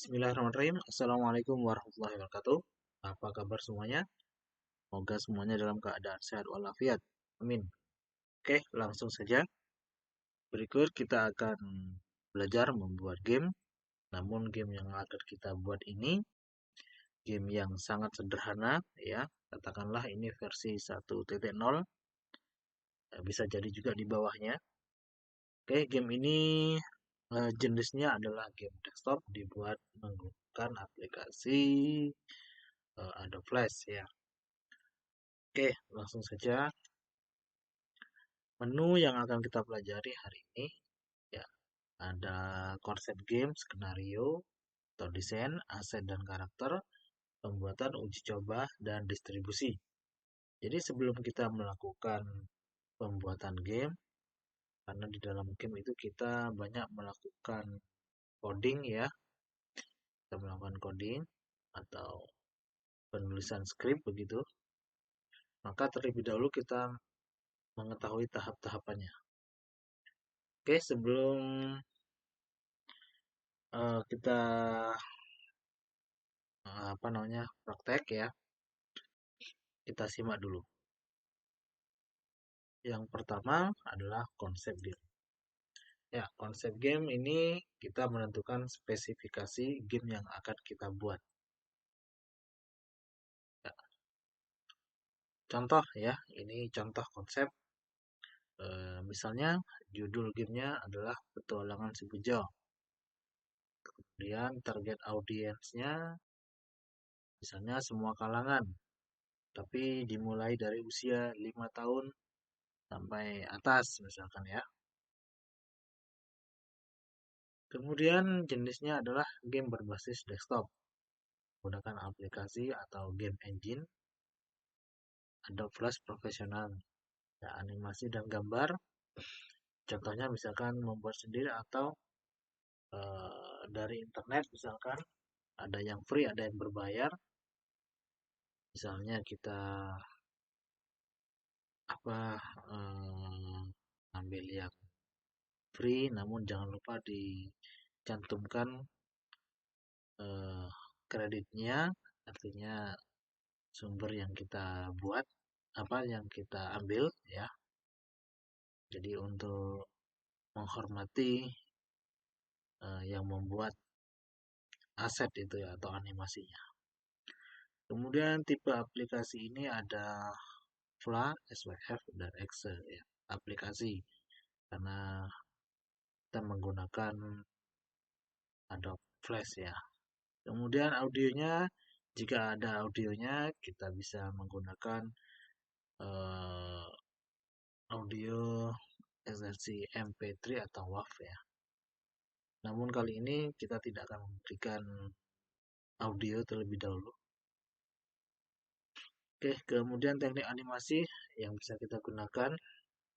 Bismillahirrahmanirrahim. Assalamualaikum warahmatullahi wabarakatuh. Apa kabar semuanya? Semoga semuanya dalam keadaan sehat walafiat. Amin. Oke, langsung saja. Berikut kita akan belajar membuat game. Namun game yang akan kita buat ini game yang sangat sederhana ya. Katakanlah ini versi 1.0. Bisa jadi juga di bawahnya. Oke, game ini jenisnya adalah game desktop dibuat menggunakan aplikasi Adobe Flash ya. Oke, langsung saja. Menu yang akan kita pelajari hari ini ya, ada konsep game, skenario, atau desain, aset dan karakter, pembuatan uji coba dan distribusi. Jadi sebelum kita melakukan pembuatan game, karena di dalam game itu kita banyak melakukan coding ya, kita melakukan coding atau penulisan skrip begitu, maka terlebih dahulu kita mengetahui tahap-tahapannya. Oke, sebelum kita praktek ya, kita simak dulu. Yang pertama adalah konsep game. Ya, konsep game ini kita menentukan spesifikasi game yang akan kita buat. Ya, contoh ya, ini contoh konsep. Misalnya judul gamenya adalah Petualangan Si Bejo. Kemudian target audiensnya misalnya semua kalangan, tapi dimulai dari usia 5 tahun sampai atas misalkan ya. Kemudian jenisnya adalah game berbasis desktop, menggunakan aplikasi atau game engine, Adobe Flash Professional, ya, animasi dan gambar. Contohnya misalkan membuat sendiri atau dari internet misalkan, ada yang free, ada yang berbayar. Misalnya kita ambil yang free, namun jangan lupa dicantumkan kreditnya, artinya sumber yang kita buat, yang kita ambil ya. Jadi untuk menghormati yang membuat aset itu ya atau animasinya. Kemudian tipe aplikasi ini ada FLA, SWF, dan Excel ya. Aplikasi karena kita menggunakan Adobe Flash ya. Kemudian audionya, jika ada audionya kita bisa menggunakan audio versi MP3 atau WAV ya. Namun kali ini kita tidak akan memberikan audio terlebih dahulu. Oke, kemudian teknik animasi yang bisa kita gunakan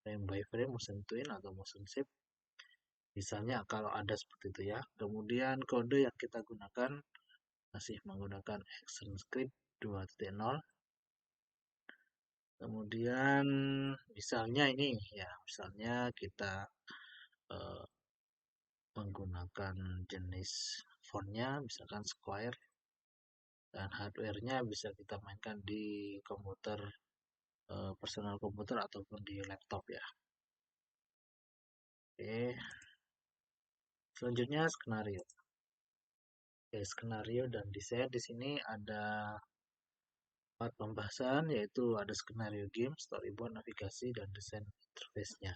frame by frame, motion twin atau motion shape. Misalnya kalau ada seperti itu ya. Kemudian kode yang kita gunakan masih menggunakan ActionScript 2.0. Kemudian misalnya ini ya, misalnya kita menggunakan jenis fontnya misalkan Square, dan hardware-nya bisa kita mainkan di komputer personal komputer ataupun di laptop ya. Oke, selanjutnya skenario. Oke, skenario dan desain di sini ada 4 pembahasan, yaitu ada skenario game, storyboard, navigasi, dan desain interface-nya.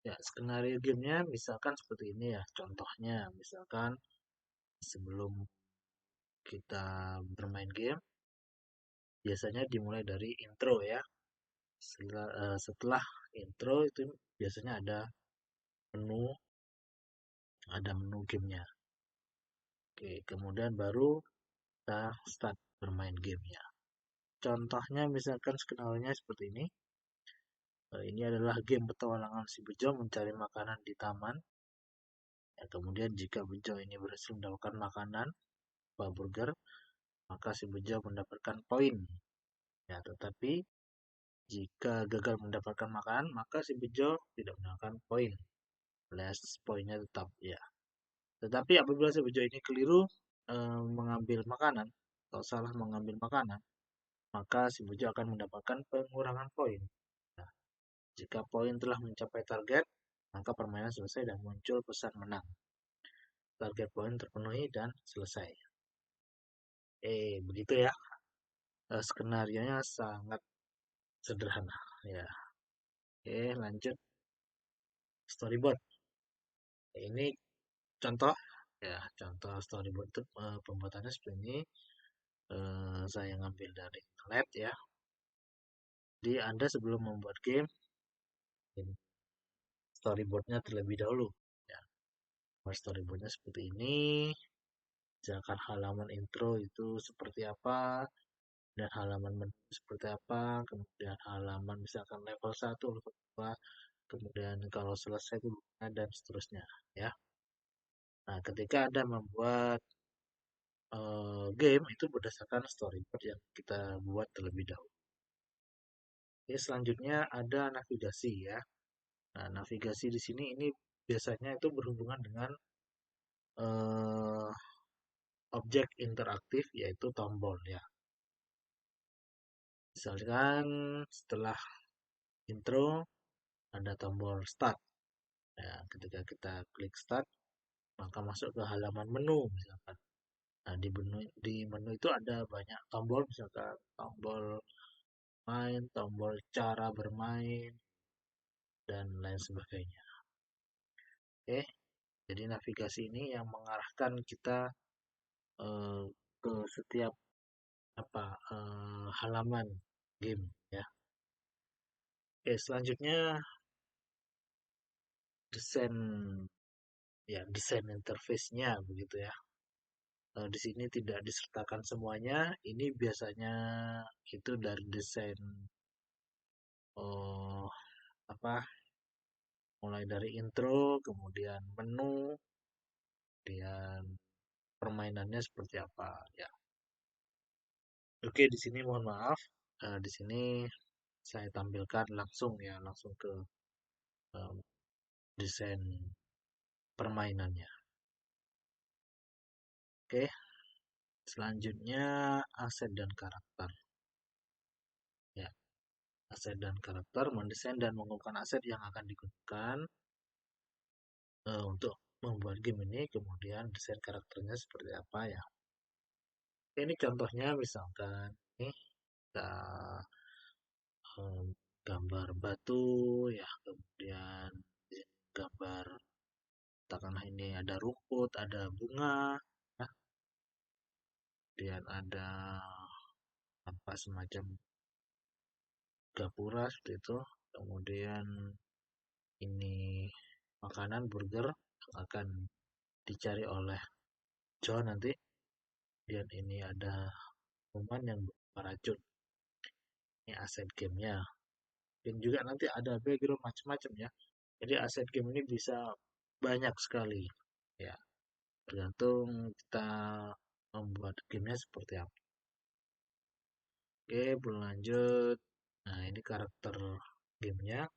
Ya, skenario gamenya misalkan seperti ini ya, contohnya misalkan sebelum kita bermain game, biasanya dimulai dari intro ya. Setelah intro itu biasanya menu, ada menu gamenya. Oke, kemudian baru kita start bermain gamenya. Contohnya misalkan skenario-nya seperti ini. Ini adalah game petualangan si Bejo mencari makanan di taman. Ya, kemudian jika Bejo ini berhasil mendapatkan makanan, burger, maka si Bejo mendapatkan poin. Ya, tetapi jika gagal mendapatkan makanan, maka si Bejo tidak mendapatkan poin. Alias poinnya tetap ya. Tetapi apabila si bejo ini keliru mengambil makanan atau salah mengambil makanan, maka si bejo akan mendapatkan pengurangan poin. Nah, jika poin telah mencapai target, maka permainan selesai dan muncul pesan menang. Target poin terpenuhi dan selesai. Begitu ya. Skenarionya sangat sederhana ya. Lanjut storyboard. Ini contoh ya, contoh storyboard itu pembuatannya seperti ini. Saya ngambil dari internet ya. Jadi Anda sebelum membuat game, storyboardnya terlebih dahulu. Ya, storyboardnya seperti ini. Misalkan halaman intro itu seperti apa, dan halaman menu seperti apa, kemudian halaman misalkan level 1, level 2, kemudian kalau selesai itu dan seterusnya ya. Nah, ketika Anda membuat game itu berdasarkan storyboard yang kita buat terlebih dahulu. Oke, selanjutnya ada navigasi ya. Nah, navigasi di sini ini biasanya itu berhubungan dengan eh, objek interaktif yaitu tombol ya. Misalkan setelah intro ada tombol start. Ya, ketika kita klik start, maka masuk ke halaman menu misalkan. Nah, di menu itu ada banyak tombol, misalkan tombol main, tombol cara bermain, dan lain sebagainya. Oke, jadi navigasi ini yang mengarahkan kita eh, ke setiap halaman game ya. Oke, selanjutnya desain ya, desain interface-nya begitu ya. Di sini tidak disertakan semuanya. Ini biasanya itu dari desain oh apa mulai dari intro, kemudian menu, kemudian permainannya seperti apa ya. Oke, di sini mohon maaf. Di sini saya tampilkan langsung ya, langsung ke eh, desain permainannya. Oke, selanjutnya aset dan karakter. Ya, aset dan karakter mendesain dan menggunakan aset yang akan digunakan untuk membuat game ini, kemudian desain karakternya seperti apa ya. Oke, ini contohnya misalkan ini kita em, gambar batu ya, kemudian gambar katakanlah ini ada rumput, ada bunga, ya, kemudian ada apa semacam gapura seperti itu, kemudian ini makanan burger yang akan dicari oleh John nanti, dan ini ada minuman yang beracun, ini aset gamenya, dan juga nanti ada background macam-macam ya. Jadi aset game ini bisa banyak sekali ya, tergantung kita membuat gamenya seperti apa. Oke, berlanjut. Nah, ini karakter gamenya.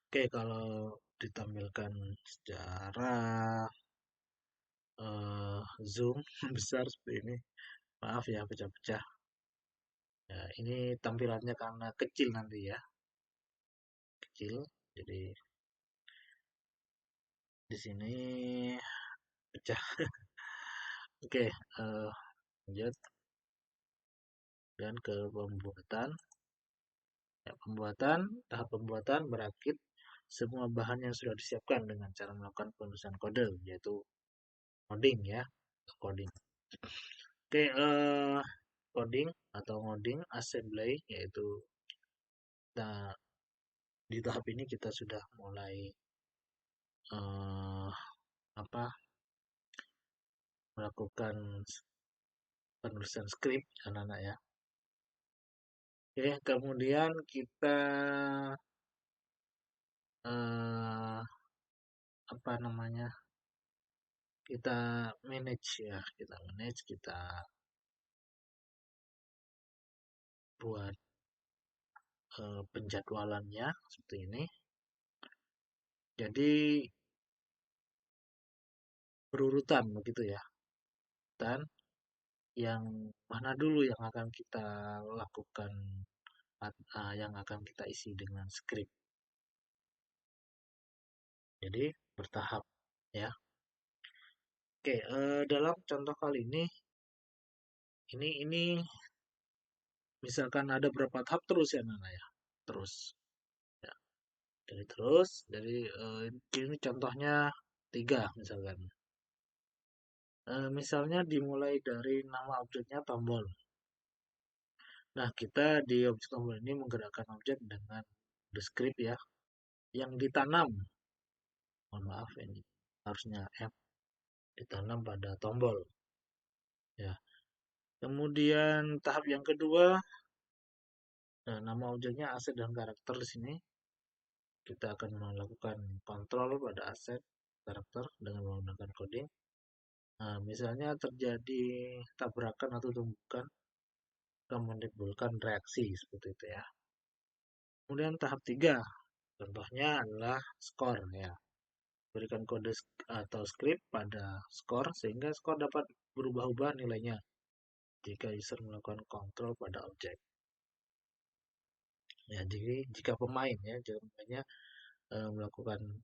Oke, kalau ditampilkan secara zoom besar seperti ini, maaf ya pecah-pecah. Ya, ini tampilannya karena kecil nanti ya, kecil. Jadi di sini pecah. Oke, lanjut dan ke pembuatan. Ya, tahap pembuatan merakit semua bahan yang sudah disiapkan dengan cara melakukan penulisan kode, yaitu coding ya, coding. Oke, coding atau ngoding assembly, yaitu kita di tahap ini kita sudah mulai eh, apa melakukan penulisan skrip anak-anak ya. Oke, kemudian kita eh, apa namanya? Kita manage ya, kita buat penjadwalannya seperti ini. Jadi berurutan begitu ya. Dan yang mana dulu yang akan kita lakukan, yang akan kita isi dengan script. Jadi bertahap ya. Oke, dalam contoh kali ini misalkan ada berapa tahap terus ya Nana ya. Terus ya. Dari ini contohnya tiga misalkan. Misalnya dimulai dari nama objeknya tombol. Nah, kita di objek tombol ini menggerakkan objek dengan descript ya, yang ditanam. Mohon maaf ini harusnya F ditanam pada tombol ya. Kemudian tahap yang kedua, nama objeknya aset dan karakter di sini. Kita akan melakukan kontrol pada aset karakter dengan menggunakan coding. Nah, misalnya terjadi tabrakan atau tumbukan, akan menimbulkan reaksi seperti itu ya. Kemudian tahap 3, contohnya adalah skor ya. Berikan kode atau script pada skor sehingga skor dapat berubah-ubah nilainya jika user melakukan kontrol pada objek. Ya, jadi jika pemain ya, jika pemainnya melakukan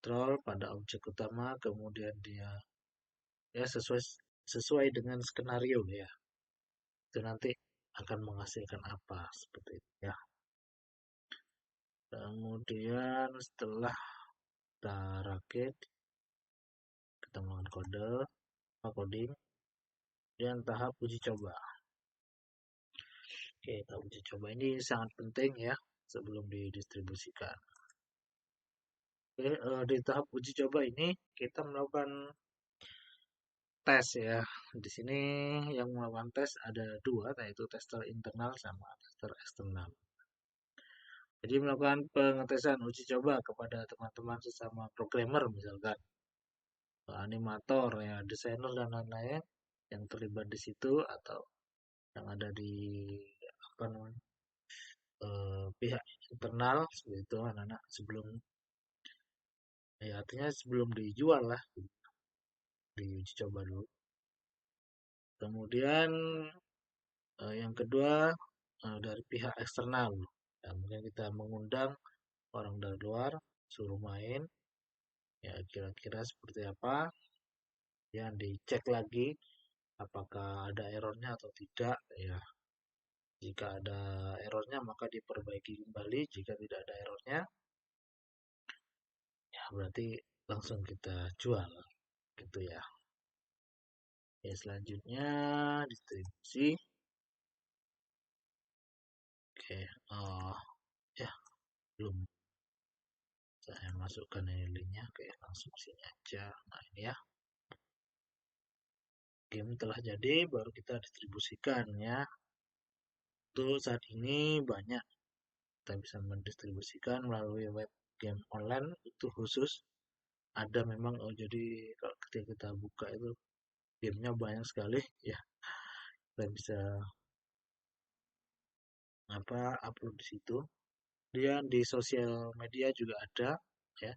kontrol pada objek utama, kemudian dia ya sesuai dengan skenario ya, itu nanti akan menghasilkan apa seperti itu ya. Kemudian setelah kita rakit, kita melakukan coding, dan tahap uji coba. Oke, tahap uji coba ini sangat penting ya sebelum didistribusikan. Oke, di tahap uji coba ini kita melakukan tes ya. Di sini yang melakukan tes ada dua, yaitu tester internal sama tester eksternal. Jadi melakukan pengetesan uji coba kepada teman-teman sesama programmer misalkan, animator ya, desainer dan lain-lain yang terlibat di situ atau yang ada di apa namanya pihak internal seperti itu anak-anak sebelum ya artinya sebelum dijual lah diuji coba dulu. Kemudian yang kedua dari pihak eksternal. Ya, mungkin kita mengundang orang dari luar, suruh main, ya kira-kira seperti apa, yang dicek lagi apakah ada errornya atau tidak. Ya, jika ada errornya maka diperbaiki kembali. Jika tidak ada errornya, ya berarti langsung kita jual, gitu ya. Ya selanjutnya distribusi. Oke, ya belum saya masukkan ini linknya, oke langsung sini aja. Nah ini ya, game telah jadi, baru kita distribusikan ya. Untuk saat ini banyak kita bisa mendistribusikan melalui web game online itu khusus. Ada memang, oh jadi kalau ketika kita buka itu gamenya banyak sekali ya. Kita bisa upload di situ. Kemudian di sosial media juga ada ya.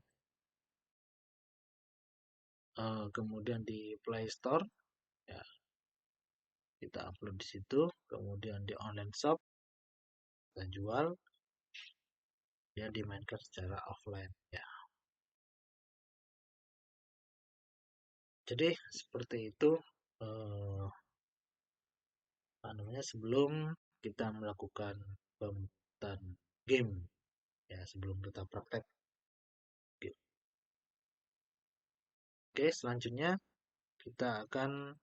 Kemudian di Play Store ya, kita upload di situ. Kemudian di online shop kita jual, ya dimainkan secara offline ya. Jadi seperti itu namanya sebelum kita melakukan pembuatan game ya, sebelum kita praktek game. Oke, selanjutnya kita akan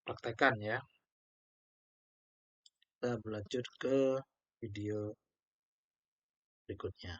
praktekkan ya. Kita berlanjut ke video berikutnya.